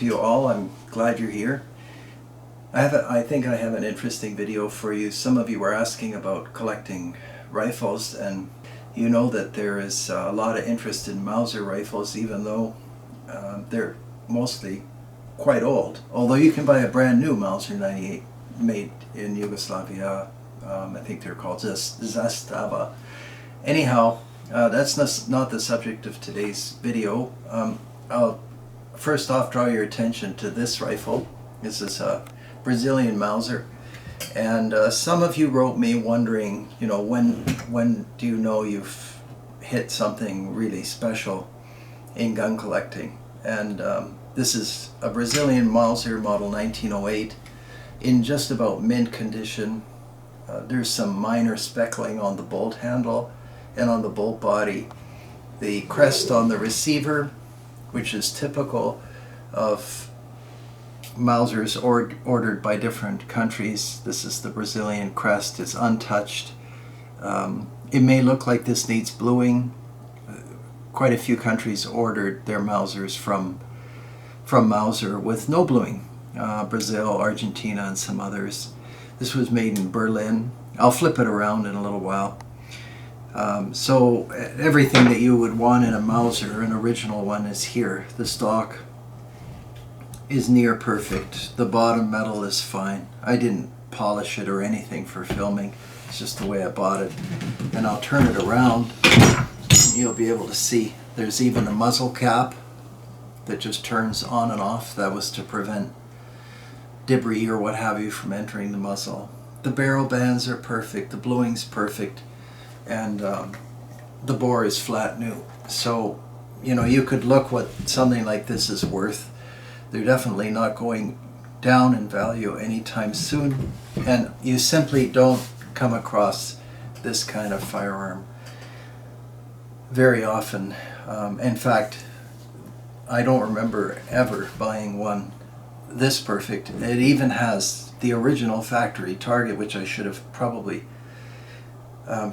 to you all. I'm glad you're here. I think I have an interesting video for you. Some of you were asking about collecting rifles, and you know that there is a lot of interest in Mauser rifles, even though they're mostly quite old. Although you can buy a brand new Mauser 98 made in Yugoslavia. I think they're called Zastava. Anyhow, that's not the subject of today's video. I'll first off draw your attention to this rifle. This is a Brazilian Mauser, and some of you wrote me wondering, you know, when do you know you've hit something really special in gun collecting? And this is a Brazilian Mauser model 1908 in just about mint condition. There's some minor speckling on the bolt handle and on the bolt body. The crest on the receiver, which is typical of Mausers ordered by different countries. This is the Brazilian crest. It's untouched. It may look like this needs bluing. Quite a few countries ordered their Mausers from Mauser with no bluing. Brazil, Argentina, and some others. This was made in Berlin. I'll flip it around in a little while. So everything that you would want in a Mauser, an original one, is here. The stock is near perfect. The bottom metal is fine. I didn't polish it or anything for filming. It's just the way I bought it. And I'll turn it around. You'll be able to see there's even a muzzle cap that just turns on and off. That was to prevent debris or what have you from entering the muzzle. The barrel bands are perfect. The bluing's perfect. And the bore is flat new. So, you know, you could look what something like this is worth. They're definitely not going down in value anytime soon, and you simply don't come across this kind of firearm very often. In fact, I don't remember ever buying one this perfect. It even has the original factory target, which I should have probably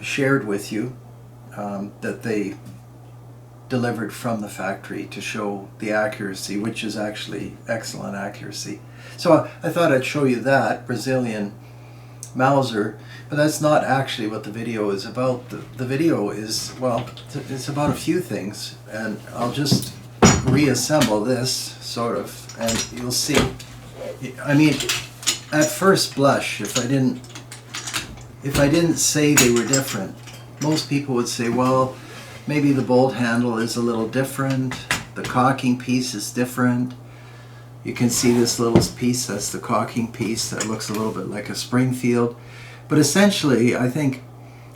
shared with you, that they delivered from the factory to show the accuracy, which is actually excellent accuracy. So I thought I'd show you that Brazilian Mauser, but that's not actually what the video is about. The video is, well, it's about a few things, and I'll just reassemble this, sort of, and you'll see. I mean, at first blush, if I didn't say they were different, most people would say, well, maybe the bolt handle is a little different, the cocking piece is different. You can see this little piece, that's the cocking piece, that looks a little bit like a Springfield. But essentially, I think,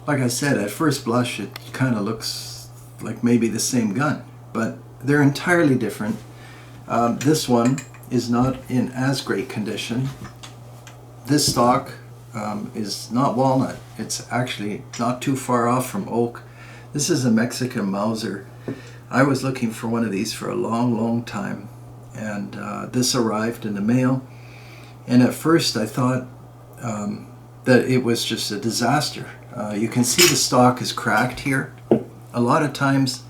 like I said, at first blush it kind of looks like maybe the same gun, but they're entirely different. This one is not in as great condition. This stock is not walnut. It's actually not too far off from oak. This is a Mexican Mauser. I was looking for one of these for a long time, and this arrived in the mail, and at first I thought that it was just a disaster. You can see the stock is cracked here. A lot of times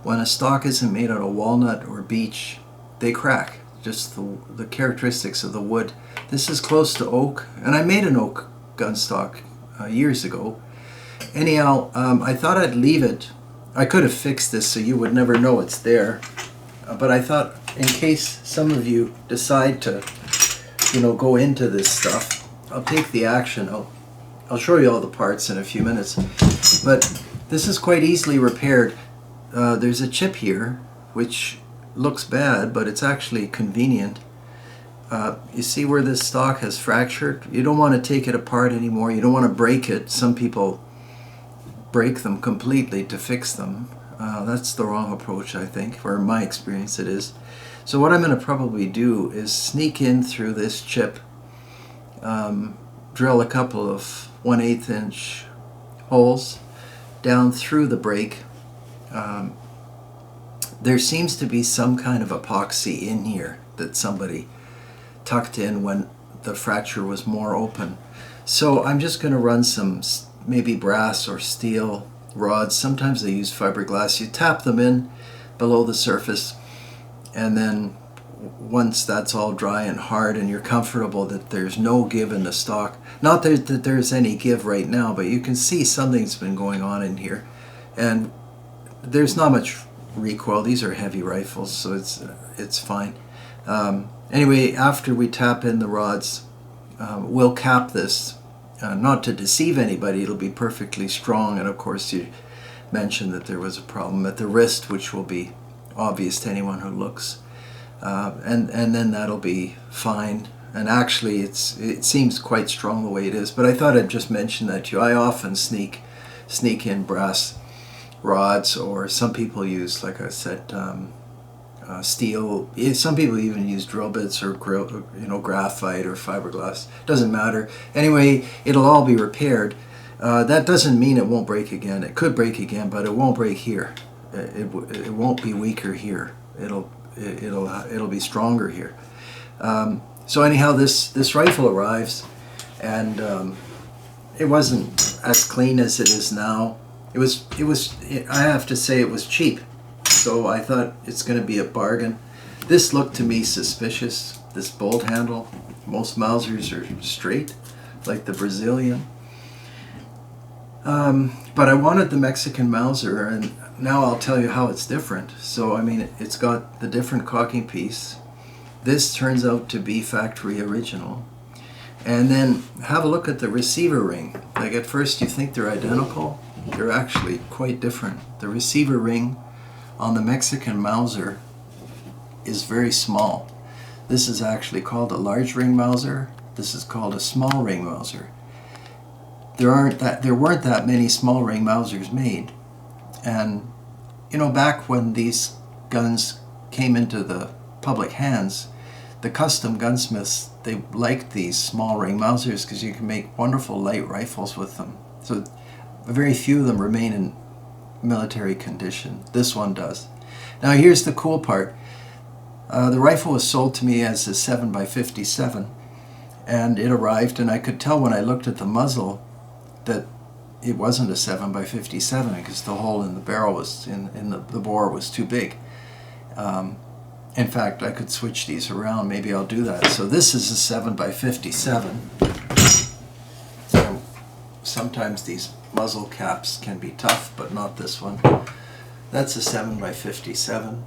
when a stock isn't made out of walnut or beech, they crack, just the characteristics of the wood. This is close to oak, and I made an oak gun stock years ago. Anyhow, I thought I'd leave it. I could have fixed this so you would never know it's there, but I thought in case some of you decide to, you know, go into this stuff, I'll take the action. I'll show you all the parts in a few minutes, but this is quite easily repaired. There's a chip here which looks bad, but it's actually convenient. You see where this stock has fractured? You don't want to take it apart anymore. You don't want to break it. Some people break them completely to fix them. That's the wrong approach, I think, or in my experience it is. So what I'm going to probably do is sneak in through this chip, drill a couple of 1/8 inch holes down through the break. There seems to be some kind of epoxy in here that somebody tucked in when the fracture was more open. So I'm just going to run some maybe brass or steel rods. Sometimes they use fiberglass. You tap them in below the surface, and then once that's all dry and hard and you're comfortable that there's no give in the stock, not that there's any give right now, but you can see something's been going on in here, and there's not much recoil. These are heavy rifles, so it's fine. Anyway, after we tap in the rods, we'll cap this, not to deceive anybody. It'll be perfectly strong, and of course you mentioned that there was a problem at the wrist, which will be obvious to anyone who looks, and then that'll be fine. And actually it seems quite strong the way it is, but I thought I'd just mention that to you. I often sneak in brass rods, or some people use, like I said, steel. Some people even use drill bits or graphite or fiberglass. Doesn't matter. Anyway, it'll all be repaired. That doesn't mean it won't break again. It could break again, but it won't break here. It won't be weaker here. It'll be stronger here. So anyhow, this rifle arrives, and it wasn't as clean as it is now. I have to say, it was cheap. So I thought it's going to be a bargain. This looked to me suspicious, this bolt handle. Most Mausers are straight, like the Brazilian. But I wanted the Mexican Mauser, and now I'll tell you how it's different. So, I mean, it's got the different cocking piece. This turns out to be factory original. And then have a look at the receiver ring. Like, at first you think they're identical. They're actually quite different. The receiver ring on the Mexican Mauser is very small. This is actually called a large ring Mauser. This is called a small ring Mauser. There weren't that many small ring Mausers made. And back when these guns came into the public hands, the custom gunsmiths, they liked these small ring Mausers because you can make wonderful light rifles with them. So very few of them remain in military condition. This one does. Now here's the cool part. The rifle was sold to me as a 7x57, and it arrived, and I could tell when I looked at the muzzle that it wasn't a 7x57 because the hole in the barrel was in the bore was too big. In fact, I could switch these around. Maybe I'll do that. So this is a 7x57. Sometimes these muzzle caps can be tough, but not this one. That's a 7x57.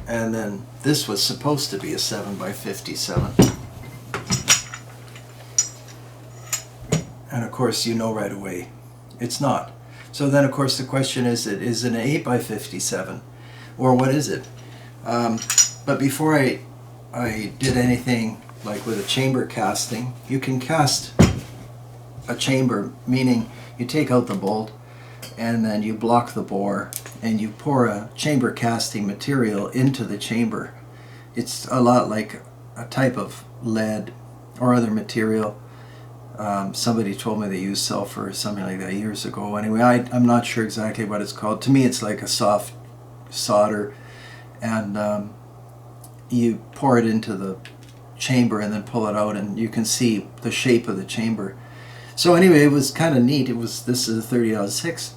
And then this was supposed to be a 7x57. And of course, right away, it's not. So then, of course, the question is it an 8x57, or what is it? But before I did anything like with a chamber casting, you can cast a chamber, meaning you take out the bolt and then you block the bore and you pour a chamber casting material into the chamber. It's a lot like a type of lead or other material. Somebody told me they used sulfur or something like that years ago. Anyway, I'm not sure exactly what it's called. To me, it's like a soft solder, and you pour it into the chamber and then pull it out, and you can see the shape of the chamber. So anyway, it was kind of neat. This is a 30-06,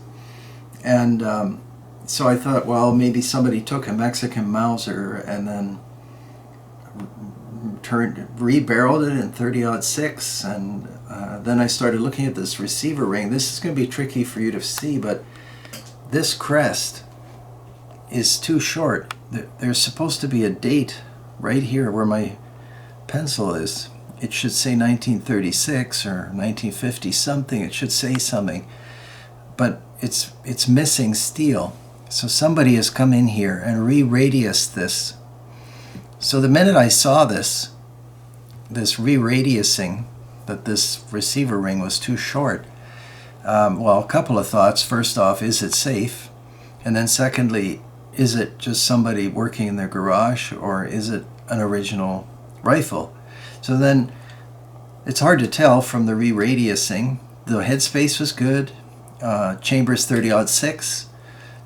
and so I thought, well, maybe somebody took a Mexican Mauser and then rebarreled it in 30-06, and then I started looking at this receiver ring. This is going to be tricky for you to see, but this crest is too short. There's supposed to be a date right here where my pencil is. It should say 1936 or 1950 something. It should say something, but it's missing steel. So somebody has come in here and re-radiused this. So the minute I saw this re-radiusing, that this receiver ring was too short, well, a couple of thoughts. First off, is it safe? And then secondly, is it just somebody working in their garage, or is it an original rifle? So then it's hard to tell from the re-radiusing. The headspace was good. Chambers 30-06.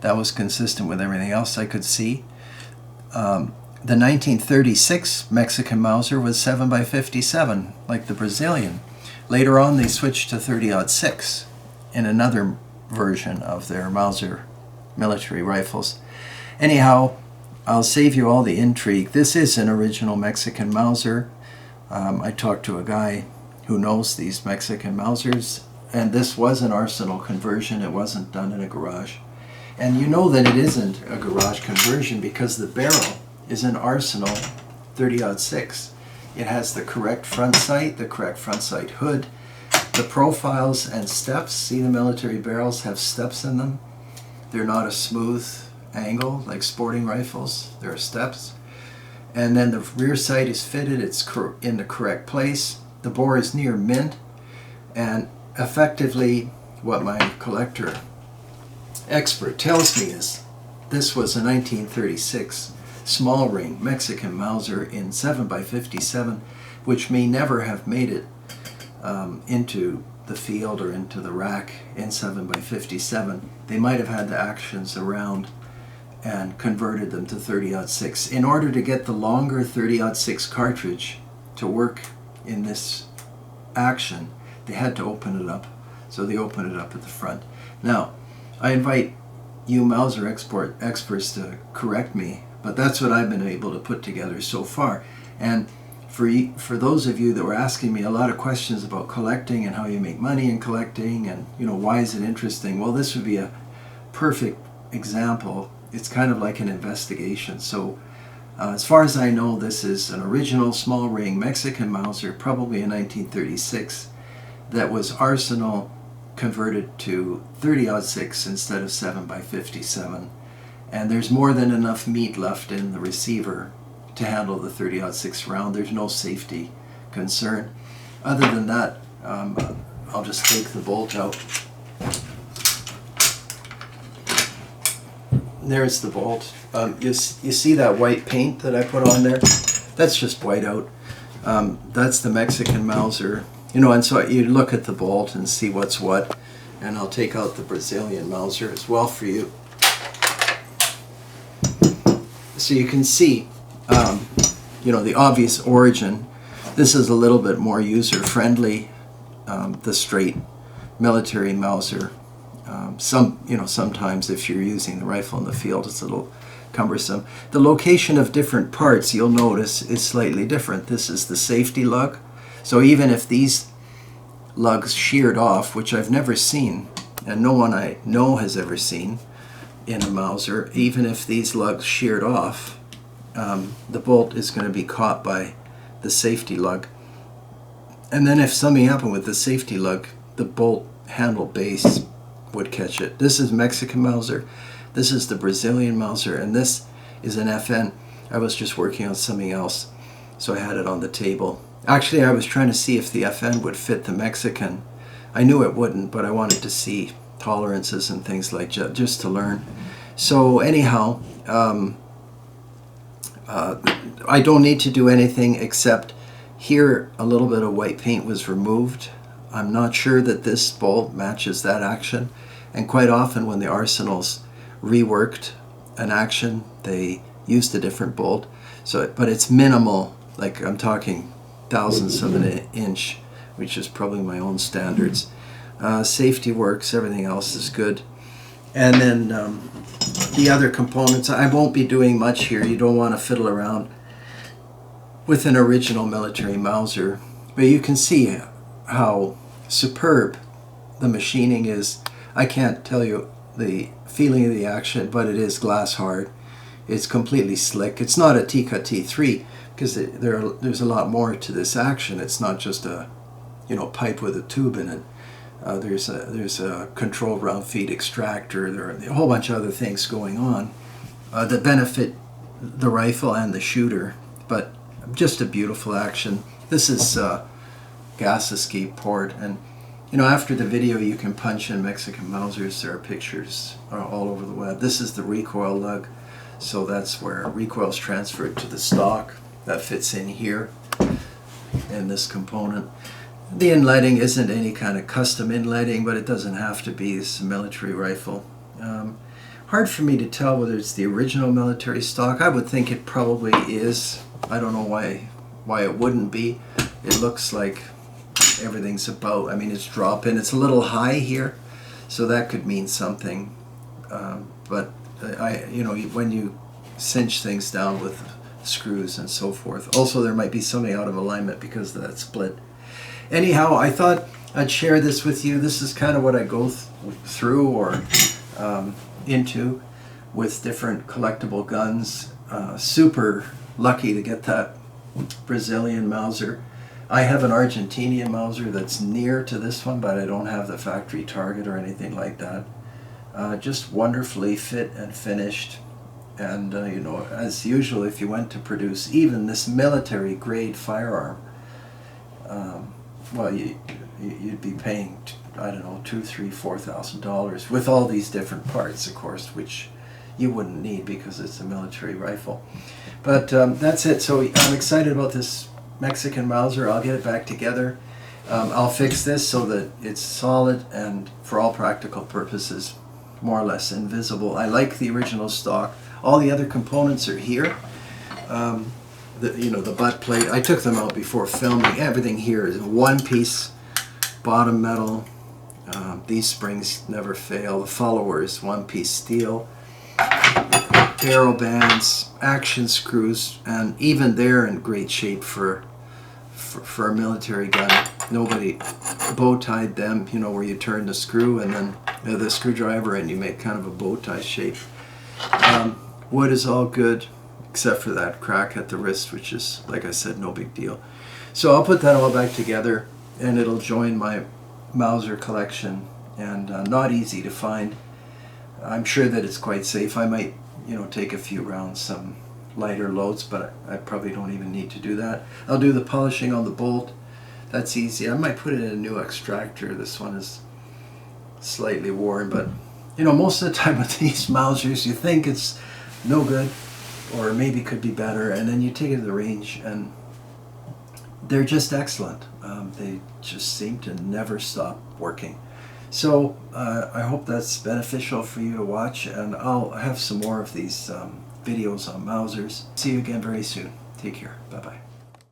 That was consistent with everything else I could see. The 1936 Mexican Mauser was 7x57, like the Brazilian. Later on, they switched to 30-06 in another version of their Mauser military rifles. Anyhow, I'll save you all the intrigue. This is an original Mexican Mauser. I talked to a guy who knows these Mexican Mausers, and this was an arsenal conversion. It wasn't done in a garage. And you know that it isn't a garage conversion because the barrel is an arsenal 30-06. It has the correct front sight, the correct front sight hood, the profiles and steps. See, the military barrels have steps in them. They're not a smooth angle like sporting rifles. There are steps. And then the rear sight is fitted. It's in the correct place. The bore is near mint. And effectively, what my collector expert tells me is this was a 1936 small ring Mexican Mauser in 7x57, which may never have made it into the field or into the rack in 7x57. They might have had the actions around and converted them to 30-06. In order to get the longer 30-06 cartridge to work in this action, they had to open it up. So they opened it up at the front. Now, I invite you Mauser experts to correct me, but that's what I've been able to put together so far. And for those of you that were asking me a lot of questions about collecting and how you make money in collecting and, you know, why is it interesting? Well, this would be a perfect example. It's kind of like an investigation. So as far as I know, this is an original small ring Mexican Mauser, probably in 1936, that was arsenal converted to 30-06 instead of 7x57. And there's more than enough meat left in the receiver to handle the 30-06 round. There's no safety concern. Other than that, I'll just take the bolt out. There's the bolt. You see that white paint that I put on there? That's just white out. That's the Mexican Mauser. You know, and so you look at the bolt and see what's what. And I'll take out the Brazilian Mauser as well for you. So you can see, you know, the obvious origin. This is a little bit more user-friendly, the straight military Mauser. Sometimes if you're using the rifle in the field, it's a little cumbersome. The location of different parts, you'll notice, is slightly different. This is the safety lug. So even if these lugs sheared off, which I've never seen, and no one I know has ever seen in a Mauser, even if these lugs sheared off, the bolt is going to be caught by the safety lug. And then if something happened with the safety lug, the bolt handle base would catch it. This is Mexican Mauser, this is the Brazilian Mauser, and this is an FN. I was just working on something else, so I had it on the table. Actually, I was trying to see if the FN would fit the Mexican. I knew it wouldn't, but I wanted to see tolerances and things like that, just to learn. So anyhow, I don't need to do anything except here a little bit of white paint was removed. I'm not sure that this bolt matches that action, and quite often when the arsenals reworked an action, they used a different bolt. So, but it's minimal, like I'm talking thousandths of an inch, which is probably my own standards. Safety works, everything else is good. And then the other components, I won't be doing much here. You don't want to fiddle around with an original military Mauser, but you can see how superb the machining is. I can't tell you the feeling of the action, but it is glass hard. It's completely slick. It's not a Tikka T3 because there's a lot more to this action. It's not just a pipe with a tube in it. There's a controlled round feed extractor. There are a whole bunch of other things going on that benefit the rifle and the shooter, but just a beautiful action. This is gas escape port, and after the video you can punch in Mexican Mausers. There are pictures all over the web. This is the recoil lug, so that's where recoil is transferred to the stock. That fits in here in this component. The inletting isn't any kind of custom inletting, but it doesn't have to be. It's a military rifle. Hard for me to tell whether it's the original military stock. I would think it probably is. I don't know why it wouldn't be. It looks like everything's about, it's drop-in. It's a little high here, so that could mean something. But when you cinch things down with screws and so forth. Also, there might be something out of alignment because of that split. Anyhow, I thought I'd share this with you. This is kind of what I go through or into with different collectible guns. Super lucky to get that Brazilian Mauser. I have an Argentinian Mauser that's near to this one, but I don't have the factory target or anything like that. Just wonderfully fit and finished. And you know, as usual, if you went to produce even this military grade firearm, well, you'd be paying, I don't know, $2,000, $3,000, $4,000 with all these different parts, of course, which you wouldn't need because it's a military rifle. But that's it. So I'm excited about this Mexican Mauser. I'll get it back together. I'll fix this so that it's solid and, for all practical purposes, more or less invisible. I like the original stock. All the other components are here. The butt plate, I took them out before filming. Everything here is one piece bottom metal. These springs never fail. The follower is one piece steel. Arrow bands, action screws, and even they're in great shape for a military gun. Nobody bow tied them, you know, where you turn the screw and then the screwdriver and you make kind of a bow tie shape. Wood is all good except for that crack at the wrist, which is, like I said, no big deal. So I'll put that all back together and it'll join my Mauser collection, and not easy to find. I'm sure that it's quite safe. I might, you know, take a few rounds, some lighter loads, but I probably don't even need to do that. I'll do the polishing on the bolt. That's easy. I might put it in a new extractor. This one is slightly worn, but you know, most of the time with these Mausers, you think it's no good or maybe could be better, and then you take it to the range and they're just excellent. They just seem to never stop working. So I hope that's beneficial for you to watch, and I'll have some more of these videos on Mausers. See you again very soon. Take care. Bye-bye.